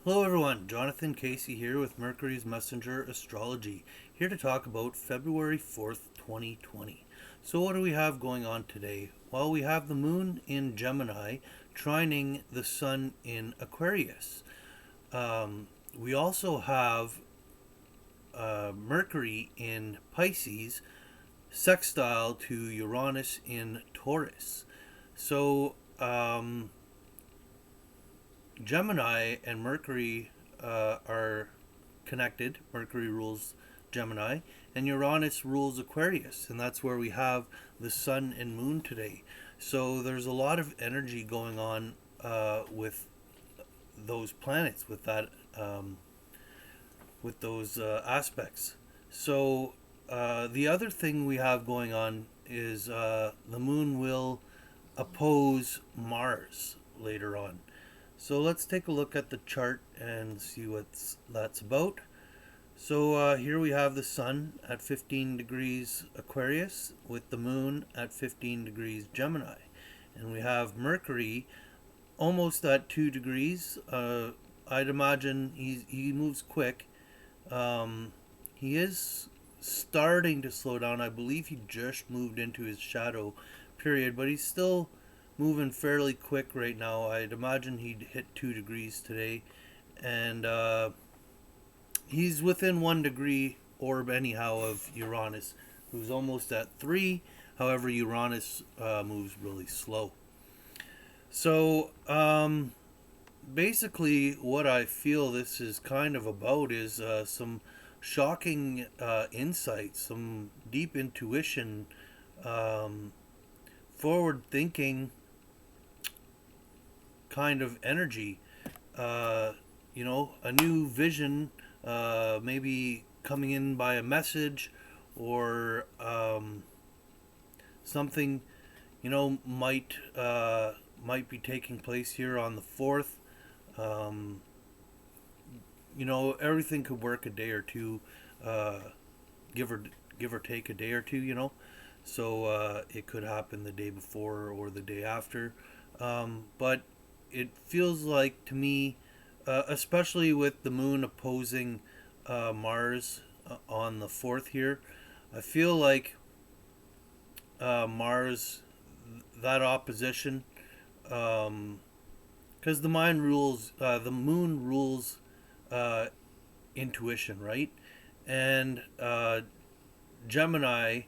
Hello everyone, Jonathan Casey here with Mercury's Messenger Astrology, here to talk about February 4th, 2020. So what do we have going on today? Well, we have the moon in Gemini trining the sun in Aquarius. We also have Mercury in Pisces sextile to Uranus in Taurus. So Gemini and Mercury are connected. Mercury rules Gemini, and Uranus rules Aquarius, and that's where we have the sun and moon today. So there's a lot of energy going on with those planets, with that, with those aspects. So the other thing we have going on is the moon will oppose Mars later on. So let's take a look at the chart and see what that's about. So here we have the sun at 15 degrees Aquarius with the moon at 15 degrees Gemini. And we have Mercury almost at 2 degrees. I'd imagine he moves quick. He is starting to slow down. I believe he just moved into his shadow period, but he's still moving fairly quick right now. I'd imagine he'd hit 2 degrees today, and he's within 1 degree orb anyhow of Uranus, who's almost at 3. However, Uranus moves really slow. So basically what I feel this is kind of about is some shocking insights, some deep intuition, forward thinking kind of energy, a new vision, maybe coming in by a message, or something, might be taking place here on the 4th. Everything could work a day or two, give or take a day or two. So it could happen the day before or the day after, but it feels like to me, especially with the moon opposing Mars on the 4th here, I feel like Mars, that opposition, because the moon rules intuition, right? And Gemini,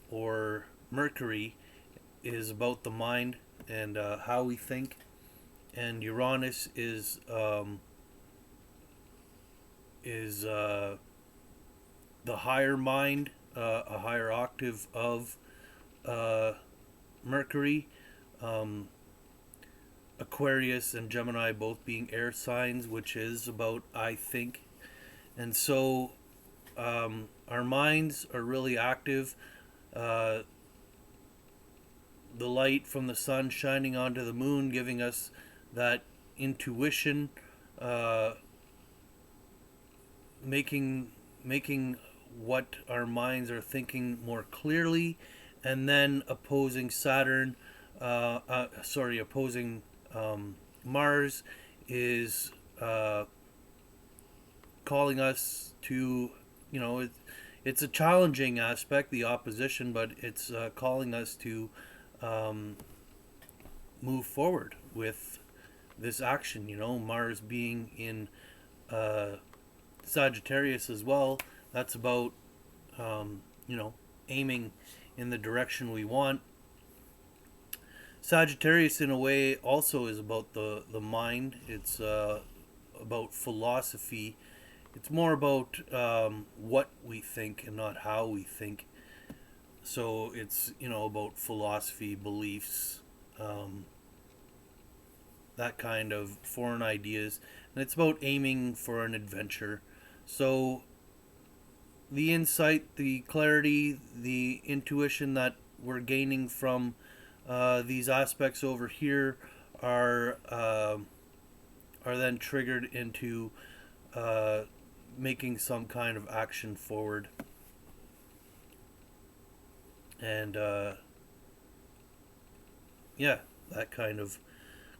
or Mercury, is about the mind and how we think, and Uranus is the higher mind, a higher octave of Mercury. Aquarius and Gemini both being air signs, which is about I think, and so our minds are really active. The light from the sun shining onto the moon, giving us that intuition, making what our minds are thinking more clearly, and then opposing Saturn, opposing Mars, is calling us to, it's a challenging aspect, the opposition, but it's calling us to move forward with this action. Mars being in Sagittarius as well, that's about aiming in the direction we want. Sagittarius in a way also is about the mind. It's about philosophy. It's more about what we think and not how we think. So it's about philosophy, beliefs, that kind of foreign ideas, and it's about aiming for an adventure. So the insight, the clarity, the intuition that we're gaining from these aspects over here are then triggered into making some kind of action forward. And that kind of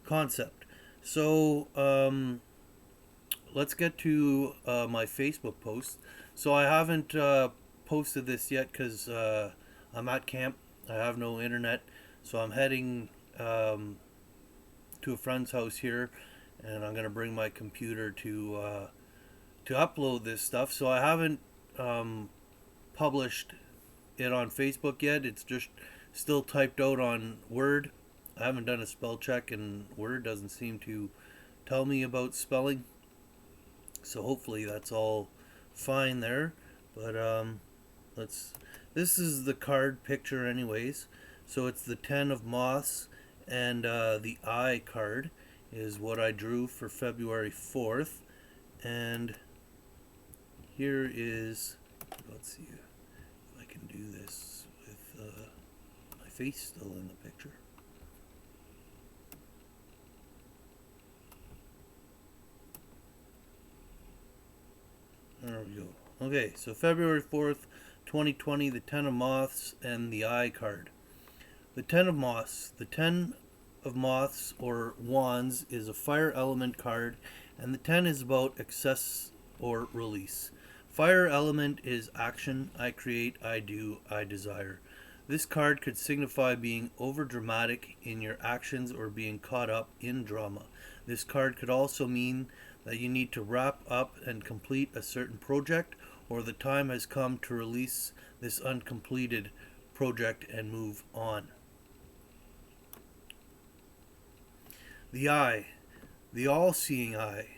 concept. So let's get to my Facebook post. So I haven't posted this yet because I'm at camp. I have no internet, so I'm heading to a friend's house here, and I'm gonna bring my computer to upload this stuff. So I haven't published it on Facebook yet. It's just still typed out on Word. I haven't done a spell check, and Word doesn't seem to tell me about spelling. So hopefully that's all fine there. But let's. This is the card picture, anyways. So it's the Ten of Moths, and the Eye card is what I drew for February 4th. And here is. Let's see if I can do this with my face still in the picture. There we go. Okay, so February 4th, 2020, the Ten of Moths and the Eye card. The Ten of Moths. The Ten of Moths, or Wands, is a fire element card, and the Ten is about excess or release. Fire element is action, I create, I do, I desire. This card could signify being overdramatic in your actions or being caught up in drama. This card could also mean that you need to wrap up and complete a certain project, or the time has come to release this uncompleted project and move on. The Eye, the all-seeing eye,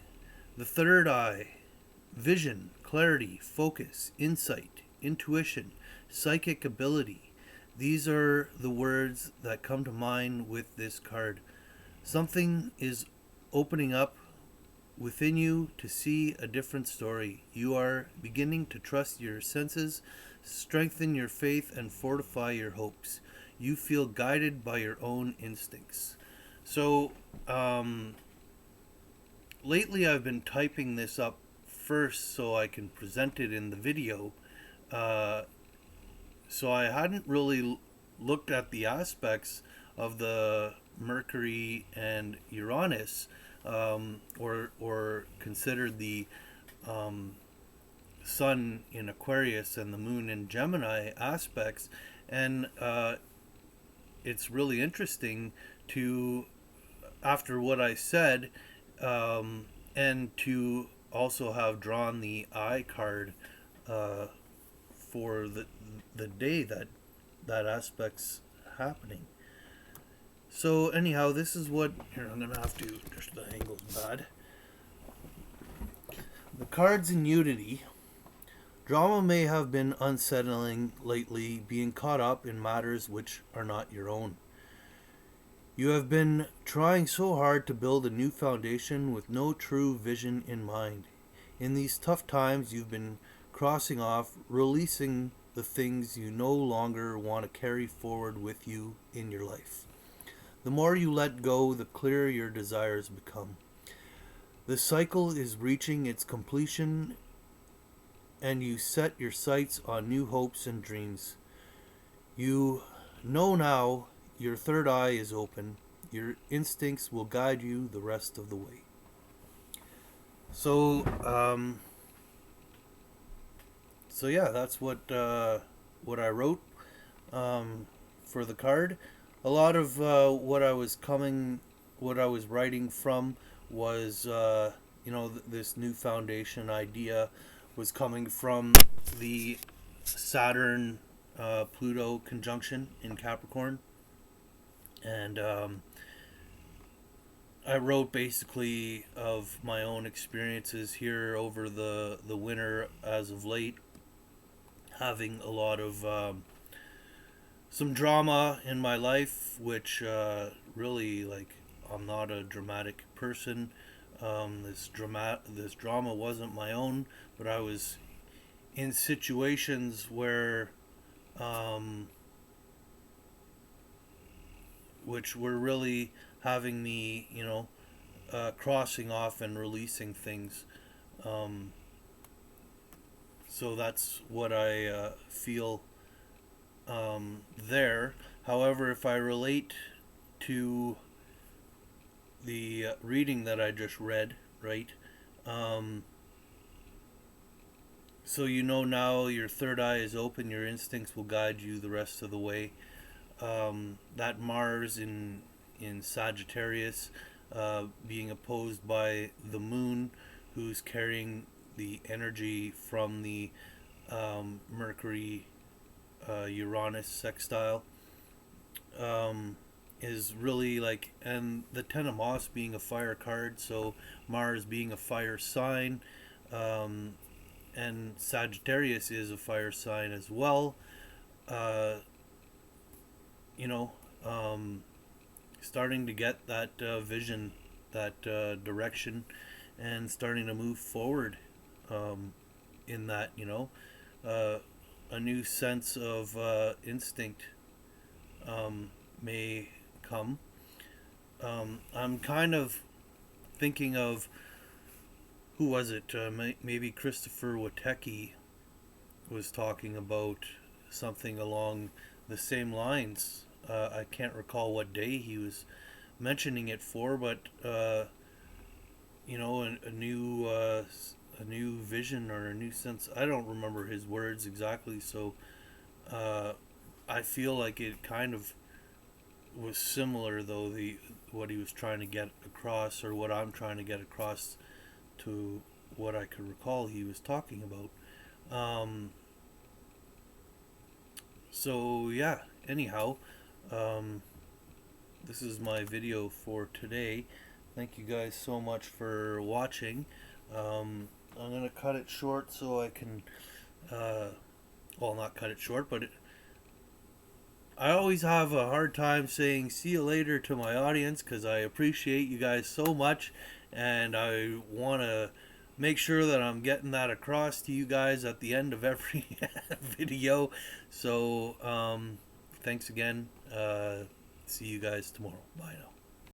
the third eye, vision, clarity, focus, insight, intuition, psychic ability. These are the words that come to mind with this card. Something is opening up within you to see a different story. You are beginning to trust your senses, strengthen your faith, and fortify your hopes. You feel guided by your own instincts. So, lately I've been typing this up first so I can present it in the video. So I hadn't really looked at the aspects of the Mercury and Uranus, or considered the Sun in Aquarius and the Moon in Gemini aspects, and it's really interesting to, after what I said, and to also have drawn the Eye card for the day that aspect's happening. So anyhow, this is what, here I'm gonna have to, just the angle's bad. The cards in Unity. Drama may have been unsettling lately, being caught up in matters which are not your own. You have been trying so hard to build a new foundation with no true vision in mind. In these tough times, you've been crossing off, releasing the things you no longer want to carry forward with you in your life. The more you let go, the clearer your desires become. The cycle is reaching its completion, and you set your sights on new hopes and dreams. You know now your third eye is open. Your instincts will guide you the rest of the way. So yeah, that's what I wrote for the card. A lot of what I was writing from was this new foundation idea was coming from the Saturn Pluto conjunction in Capricorn, and I wrote basically of my own experiences here over the winter as of late, having a lot of some drama in my life, which really, like, I'm not a dramatic person. This drama wasn't my own, but I was in situations where which were really having me, crossing off and releasing things. So that's what I feel there. However, if I relate to the reading that I just read, right, Um, so you know now your third eye is open, your instincts will guide you the rest of the way. That Mars in Sagittarius, being opposed by the Moon, who's carrying the energy from the Mercury Uranus sextile, um, is really like, and the Ten of Moss being a fire card, so Mars being a fire sign, um, and Sagittarius is a fire sign as well. Uh, you know, um, Starting to get that vision, that direction, and starting to move forward um, in that, uh, a new sense of instinct may come. I'm kind of thinking of, who was it? Maybe Christopher Witecki was talking about something along the same lines. I can't recall what day he was mentioning it for, but a new vision or a new sense. I don't remember his words exactly, so uh, I feel like it kind of was similar, though, the what he was trying to get across, or what I'm trying to get across, to what I could recall he was talking about. So yeah. Anyhow, um, this is my video for today. Thank you guys so much for watching. I'm gonna cut it short so I can, well, not cut it short, but I always have a hard time saying see you later to my audience, because I appreciate you guys so much, and I want to make sure that I'm getting that across to you guys at the end of every video. So thanks again. See you guys tomorrow. Bye now.